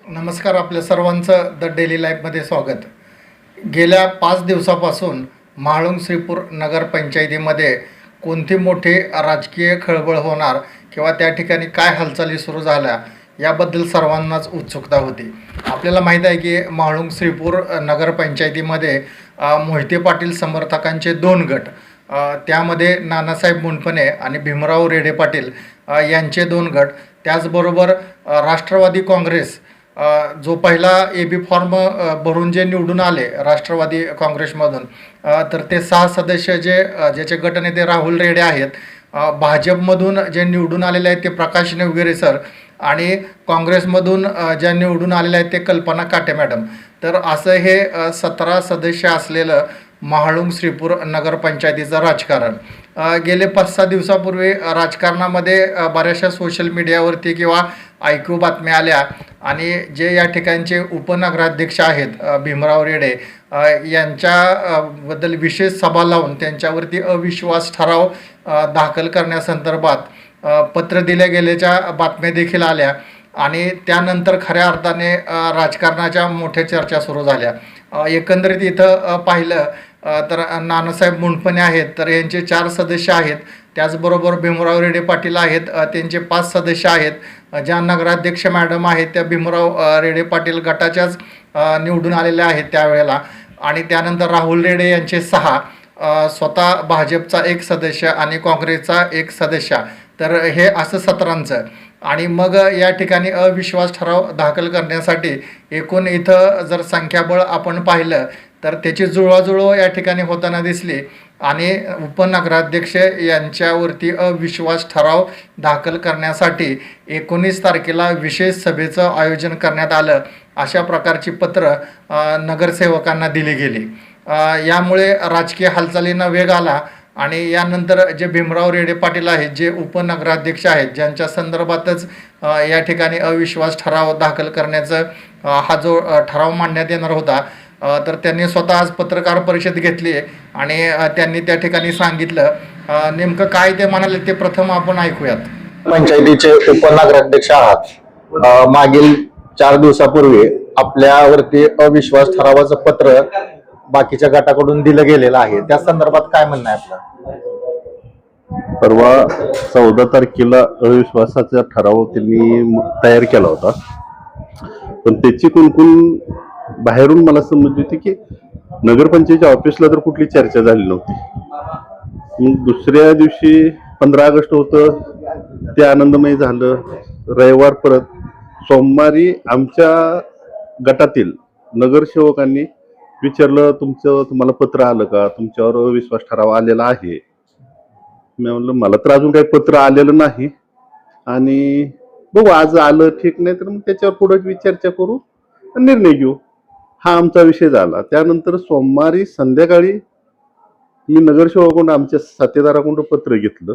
नमस्कार. आपल्या सर्वांचं द डेली लाईफमध्ये स्वागत. गेल्या 5 दिवसापासून म्हाळुंग श्रीपूर नगरपंचायतीमध्ये कोणती मोठी राजकीय खळबळ होणार किंवा त्या ठिकाणी काय हालचाली सुरू झाल्या याबद्दल सर्वांनाच उत्सुकता होती. आपल्याला माहीत आहे की म्हाळुंग श्रीपूर नगरपंचायतीमध्ये मोहिते पाटील समर्थकांचे 2 गट, त्यामध्ये नानासाहेब मुंडफणे आणि भीमराव रेडे पाटील यांचे 2 गट, त्याचबरोबर राष्ट्रवादी काँग्रेस जो पहिला ए-बी फॉर्म भरून जे निवडून आले राष्ट्रवादी काँग्रेसमधून, तर ते 6 सदस्य ज्याचे गटनेते राहुल रेडे आहेत. भाजपमधून जे निवडून आलेले आहेत ते प्रकाश नवगिरे सर आणि काँग्रेसमधून ज्या निवडून आलेल्या आहेत ते कल्पना काटे मॅडम. तर असं हे 17 सदस्य असलेलं म्हाळुंग श्रीपूर नगरपंचायतीचं राजकारण गेले 5-6 दिवसापूर्वी राजकारणामध्ये बऱ्याचशा सोशल मीडियावरती किंवा ऐकू बातम्या आल्या आणि जे या ठिकाणचे उपनगराध्यक्ष आहेत भीमराव रेडे यांच्याबद्दल विशेष सभा लावून त्यांच्यावरती अविश्वास ठराव दाखल करण्यासंदर्भात पत्र दिले गेल्याच्या बातम्या देखील आल्या आणि त्यानंतर खऱ्या अर्थाने राजकारणाच्या मोठ्या चर्चा सुरू झाल्या. एकंदरीत इथं पाहिलं तर नानासाहेब मुंडफणे आहेत तर यांचे 4 सदस्य आहेत, त्याचबरोबर भीमराव रेडे पाटील आहेत, त्यांचे 5 सदस्य आहेत. ज्या नगराध्यक्ष मॅडम आहेत त्या भीमराव रेडे पाटील गटाच्याच निवडून आलेल्या आहेत त्यावेळेला. आणि त्यानंतर राहुल रेडे यांचे 6, स्वतः भाजपचा 1 सदस्य आणि काँग्रेसचा 1 सदस्य, तर हे असं 17चं. आणि मग या ठिकाणी अविश्वास ठराव दाखल करण्यासाठी एकूण इथं जर संख्याबळ आपण पाहिलं तर त्याची जुळवाजुळव या ठिकाणी होताना दिसली आणि उपनगराध्यक्ष यांच्यावरती अविश्वास ठराव दाखल करण्यासाठी 19 तारखेला विशेष सभेचं आयोजन करण्यात आलं. अशा प्रकारची पत्र नगरसेवकांना दिली गेली. यामुळे राजकीय हालचालींना वेग आला आणि यानंतर जे भीमराव रेडे पाटील आहेत जे उपनगराध्यक्ष आहेत ज्यांच्या संदर्भातच या ठिकाणी अविश्वास ठराव दाखल करण्याचं हा जो ठराव मांडण्यात येणार होता, तर त्यांनी स्वतः आज पत्रकार परिषद घेतली आणि त्यांनी त्या ठिकाणी सांगितलं. नेमकं काय ते म्हणाले ते प्रथम आपण ऐकूयात. पंचायतीचे उपनगराध्यक्ष आहात. मागील 4 दिवसापूर्वी आपल्यावरती अविश्वास ठरावाचं पत्र बाकीच्या गटाकडून दिलं गेलेलं आहे, त्या संदर्भात काय म्हणणं आहे आपलं? परवा 14 तारखेला अविश्वासाचा ठराव त्यांनी तयार केला होता, पण त्याची कुणकुण बाहेरून मला समजली होती की नगरपंचायतीच्या ऑफिसला तर कुठली चर्चा झाली नव्हती. मग दुसऱ्या दिवशी 15 ऑगस्ट होतं, ते आनंदमय झालं. रविवार परत सोमवारी आमच्या गटातील नगरसेवकांनी विचारलं, तुम्हाला पत्र आलं का, तुमच्यावर अविश्वास ठराव आलेला आहे? मी म्हणलं मला तर अजून काही पत्र आलेलं नाही आणि बघू आज आलं ठीक, नाही तर मग त्याच्यावर पुढे चर्चा करू, निर्णय घेऊ. हा आमचा विषय झाला. त्यानंतर सोमवारी संध्याकाळी मी नगरसेवकाकडून आमच्या साथीदाराकडून पत्र घेतलं.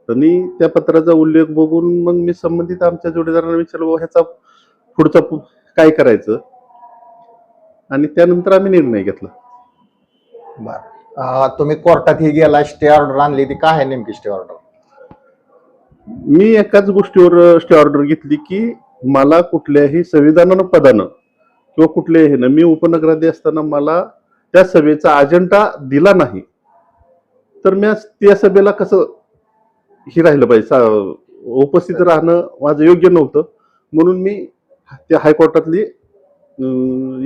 त्यांनी त्या पत्राचा उल्लेख बघून मग मी संबंधित आमच्या जोडीदारांना विचारलं ह्याचा पुढचा काय करायचं, आणि त्यानंतर आम्ही निर्णय घेतला. बरं, तुम्ही कोर्टातही गेला, स्टे ऑर्डर आणली, ती काय आहे नेमकी स्टे ऑर्डर? मी एकाच गोष्टीवर स्टे ऑर्डर घेतली की मला कुठल्याही संविधानानं पदानं किंवा कुठल्याही ना, मी उपनगराध्यक्ष असताना मला त्या सभेचा अजेंडा दिला नाही तर मी त्या सभेला कसं ही राहिलं पाहिजे, उपस्थित राहणं माझं योग्य नव्हतं. म्हणून मी त्या हायकोर्टातली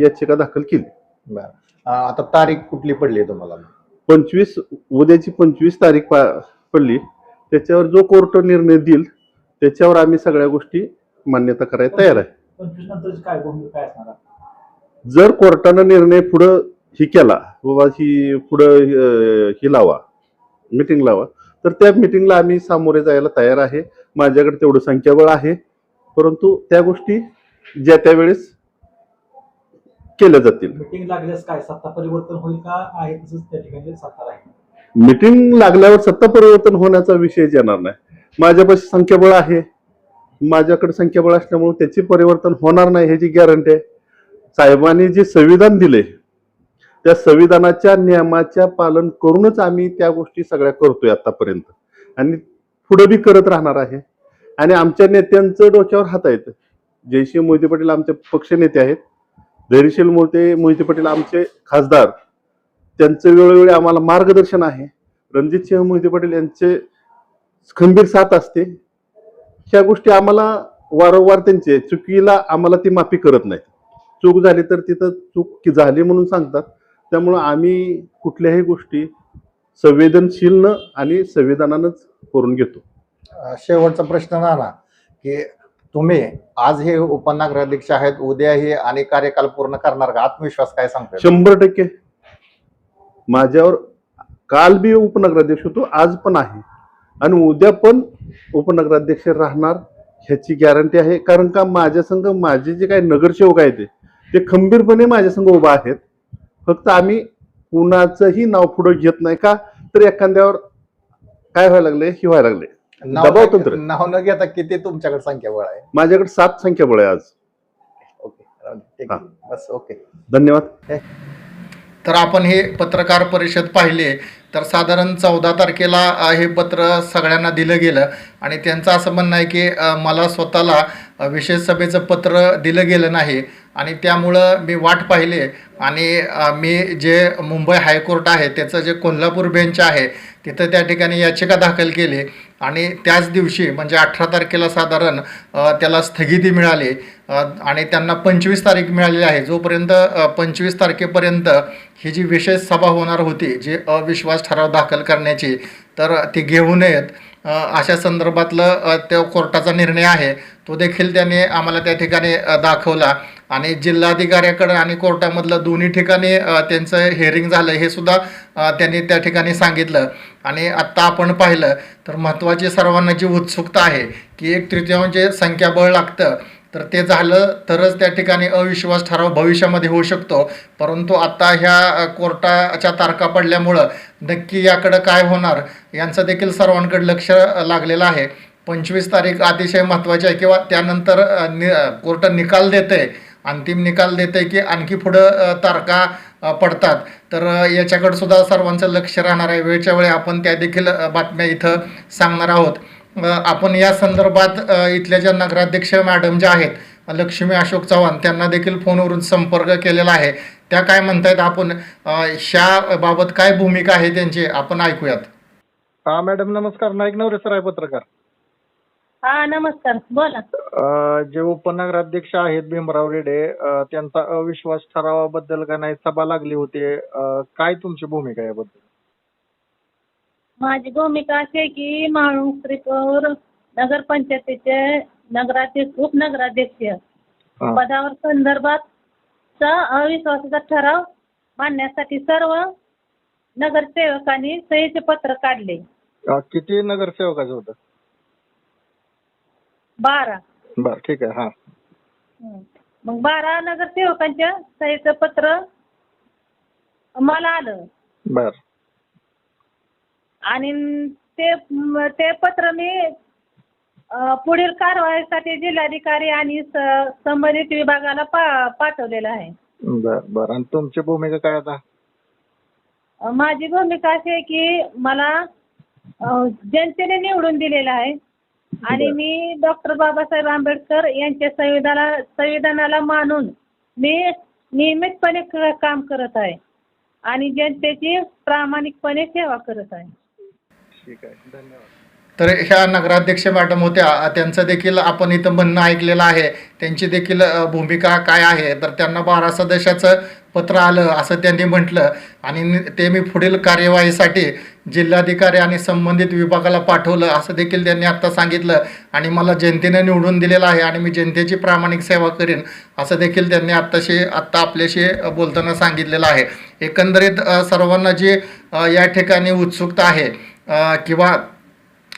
याचिका दाखल केली. बरं, आता तारीख कुठली पडली आहे तुम्हाला? 25 उद्याची 25 तारीख पडली. त्याच्यावर जो कोर्ट निर्णय देईल त्याच्यावर आम्ही सगळ्या गोष्टी मान्यता करायला तयार आहे. 25 नंतर काय भूमिका असणार? जर कोर्टानं निर्णय पुढं ही केला, बाबा ही पुढं ही लावा, मीटिंग लावा, तर त्या मीटिंगला आम्ही सामोरे जायला तयार आहे. माझ्याकडे तेवढं संख्याबळ आहे, परंतु त्या गोष्टी ज्या त्यावेळेस केल्या जातील. मीटिंग लागल्यास काय सत्ता परिवर्तन होईल का आहे तसंच त्या ठिकाणी सत्ता राहील? मीटिंग लागल्यावर सत्ता परिवर्तन होण्याचा विषयच येणार नाही. माझ्यापाशी संख्याबळ आहे, माझ्याकडे संख्याबळ असल्यामुळे त्याचे परिवर्तन होणार नाही ह्याची गॅरंटी आहे. साहेबांनी जे संविधान दिले त्या संविधानाच्या नियमाच्या पालन करूनच आम्ही त्या गोष्टी सगळ्या करतोय आतापर्यंत आणि पुढे बी करत राहणार आहे. आणि आमच्या नेत्यांचं डोक्यावर हात आहेत. जयसिंह मोहिते पाटील आमचे पक्षनेते आहेत, धैर्यशील मोहिते पाटील आमचे खासदार, त्यांचं वेळोवेळी आम्हाला मार्गदर्शन आहे. रणजितसिंह मोहिते पाटील यांचे खंबीर साथ असते. ह्या गोष्टी आम्हाला वारंवार त्यांचे चुकीला आम्हाला ती माफी करत नाही. चूक झाली तर तिथं चूक झाली म्हणून सांगतात. त्यामुळं आम्ही कुठल्याही गोष्टी संवेदनशील आणि संविधानानंच करून घेतो. शेवटचा प्रश्न नाना की तुम्ही आज हे उपनगराध्यक्ष आहेत, उद्या हे आणि कार्यकाल पूर्ण करणार का? आत्मविश्वास काय सांगतो? 100% माझ्यावर काल बी उपनगराध्यक्ष होतो, आज पण आहे आणि उद्या पण उपनगराध्यक्ष राहणार ह्याची गॅरंटी आहे. कारण का माझ्या संघ माझे जे काही नगरसेवक आहेत ते खंबीरपणे माझ्या संघ उभा आहेत. फक्त आम्ही कुणाचंही नाव पुढे घेत नाही का तर एखाद्यावर काय व्हायला लागले ही व्हायला लागले दबाव तंत्र. नाव न घेता किती तुमच्याकडे संख्याबळ आहे? माझ्याकडे 7 संख्याबळ आहे आज. ओके, ठीक आहे. बस ओके, धन्यवाद. तर आपण हे पत्रकार परिषद पाहिले तर साधारण 14 तारखेला हे पत्र सगळ्यांना दिलं गेलं आणि त्यांचं असं म्हणणं आहे की मला स्वतःला विशेष सभेचं पत्र दिलं गेलं नाही आणि त्यामुळं मी वाट पाहिली आणि मी जे मुंबई हायकोर्ट आहे त्याचं जे कोल्हापूर बेंच आहे तिथं त्या ठिकाणी याचिका दाखल केली आणि त्याच दिवशी म्हणजे 18 तारखेला साधारण त्याला स्थगिती मिळाली आणि त्यांना 25 तारीख मिळालेली आहे. जोपर्यंत 25 तारखेपर्यंत ही जी विशेष सभा होणार होती जी अविश्वास ठराव दाखल करण्याची तर ती घेऊ नयेत अशा संदर्भातलं त्या कोर्टाचा निर्णय आहे तो देखील त्यांनी आम्हाला त्या ठिकाणी दाखवला आणि जिल्हाधिकाऱ्याकडे आणि कोर्टामधलं दोन्ही ठिकाणी त्यांचं हिअरिंग झालं हे सुद्धा त्यांनी त्या ठिकाणी सांगितलं. आणि आत्ता आपण पाहिलं तर महत्त्वाची सर्वांना जी उत्सुकता आहे की 1/3 संख्याबळ लागतं तर ते झालं तरच त्या ठिकाणी अविश्वास ठराव भविष्यामध्ये होऊ शकतो. परंतु आता ह्या कोर्टाच्या तारखा पडल्यामुळं नक्की याकडं काय होणार यांचं देखील सर्वांकडे लक्ष लागलेलं आहे. 25 तारीख अतिशय महत्त्वाची आहे किंवा त्यानंतर कोर्ट निकाल देते, अंतिम निकाल देते की आणखी पुढं तारखा पडतात तर याच्याकडे सुद्धा सर्वांचं लक्ष राहणार आहे. वेळच्या वेळी आपण त्या देखील बातम्या इथं सांगणार आहोत. आपण या संदर्भात इथल्या ज्या नगराध्यक्ष मॅडम ज्या आहेत लक्ष्मी अशोक चव्हाण त्यांना देखील फोनवरून संपर्क केलेला आहे. त्या काय म्हणतायत आपण ह्या बाबत काय भूमिका आहे त्यांची आपण ऐकूयात. हा मॅडम नमस्कार. नाईक नवरे सर आहे पत्रकार. हा नमस्कार बोला. जे उपनगराध्यक्ष आहेत भीमराव रेडे त्यांचा अविश्वास ठरावाबद्दल का नाही सभा लागली होती, काय तुमची भूमिका आहे याबद्दल? माझी भूमिका अशी आहे की म्हाळुंग श्रीपूर नगरपंचायतीचे उपनगराध्यक्ष पदावर संदर्भात अविश्वासाचा ठराव मांडण्यासाठी सर्व नगरसेवकांनी सहीचे पत्र काढले. किती नगरसेवकाचं होतं? 12. बर ठीक आहे. हा मग 12 नगरसेवकांच्या सहीचं पत्र मला आलं. बर. आणि ते पत्र मी पुढील कारवाईसाठी जिल्हाधिकारी आणि संबंधित विभागाला पाठवलेलं आहे. बर बर. आणि तुमची भूमिका काय आता? माझी भूमिका अशी आहे की मला जनतेने निवडून दिलेलं आहे आणि मी डॉक्टर बाबासाहेब आंबेडकर यांच्या संविधानाला मानून मी नियमितपणे काम करत आहे आणि जनतेची प्रामाणिकपणे सेवा करत आहे. ठीक आहे, धन्यवाद. तर ह्या नगराध्यक्ष मॅडम होत्या, त्यांचं देखील आपण इथं म्हणणं ऐकलेलं आहे. त्यांची देखील भूमिका काय आहे तर त्यांना 12 सदस्याचं पत्र आलं असं त्यांनी म्हटलं आणि ते मी पुढील कार्यवाहीसाठी जिल्हाधिकारी आणि संबंधित विभागाला पाठवलं असं देखील त्यांनी आत्ता सांगितलं आणि मला जनतेनं निवडून दिलेलं आहे आणि मी जनतेची प्रामाणिक सेवा करीन असं देखील त्यांनी आत्ता आपल्याशी बोलताना सांगितलेलं आहे. एकंदरीत सर्वांना जी या ठिकाणी उत्सुकता आहे किंवा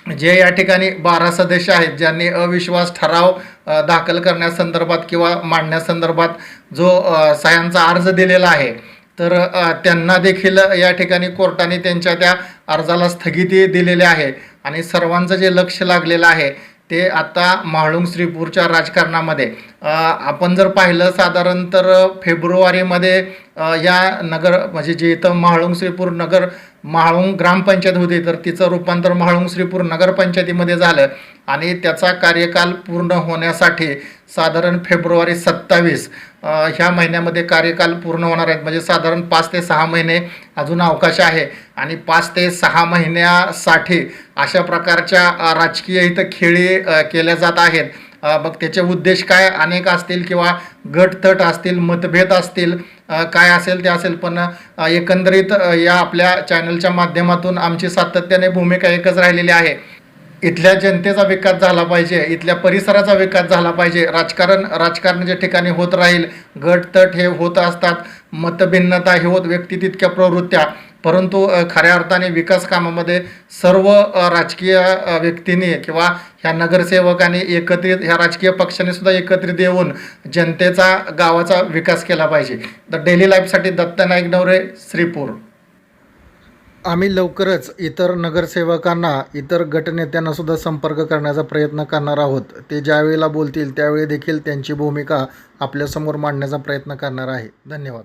जे या ठिकाणी 12 सदस्य आहेत ज्यांनी अविश्वास ठराव दाखल करण्यासंदर्भात किंवा मांडण्यासंदर्भात जो सह्यांचा अर्ज दिलेला आहे तर त्यांना देखील या ठिकाणी कोर्टाने त्यांच्या त्या अर्जाला स्थगिती दिलेली आहे आणि सर्वांचं जे लक्ष लागलेलं आहे ते आता म्हाळुंग श्रीपूरच्या राजकारणामध्ये आपण जर पाहिलं साधारण तर फेब्रुवारीमध्ये या नगर म्हणजे जे इथं म्हाळुंग श्रीपूर नगर म्हाळुंग ग्रामपंचायत होती तर तिचं रूपांतर म्हाळुंग श्रीपूर नगरपंचायतीमध्ये झालं आणि त्याचा कार्यकाल पूर्ण होण्यासाठी साधारण फेब्रुवारी 27 ह्या महिन्यामध्ये कार्यकाल पूर्ण होणार आहेत. म्हणजे साधारण 5 ते 6 महिने अजून अवकाश आहे आणि 5 ते 6 महिन्यासाठी अशा प्रकारच्या राजकीय इथं खेळी केल्या जात आहेत. मग त्याचे उद्देश काय अनेक असतील किंवा गटतट असतील, मतभेद असतील, काय असेल ते असेल, पण एकंदरीत या आपल्या चॅनलच्या माध्यमातून आमची सातत्याने भूमिका एकच राहिलेली आहे. इथल्या जनतेचा विकास झाला पाहिजे, इथल्या परिसराचा विकास झाला पाहिजे. राजकारणाच्या ठिकाणी होत राहील, गटतट हे होत असतात, मतभिन्नता हे होत, व्यक्ती तितक्या प्रवृत्त्या, परंतु खऱ्या अर्थाने विकास कामामध्ये सर्व राजकीय व्यक्तींनी किंवा ह्या नगरसेवकांनी एकत्रित, ह्या राजकीय पक्षांनी सुद्धा एकत्रित येऊन जनतेचा, गावाचा विकास केला पाहिजे. द डेली लाईफसाठी दत्त नाईक नवरे, श्रीपूर. आम्ही लवकरच इतर नगरसेवकांना, इतर गटनेत्यांना सुद्धा संपर्क करण्याचा प्रयत्न करणार आहोत. ते ज्यावेळेला बोलतील त्यावेळी देखील त्यांची भूमिका आपल्यासमोर मांडण्याचा प्रयत्न करणार आहे. धन्यवाद.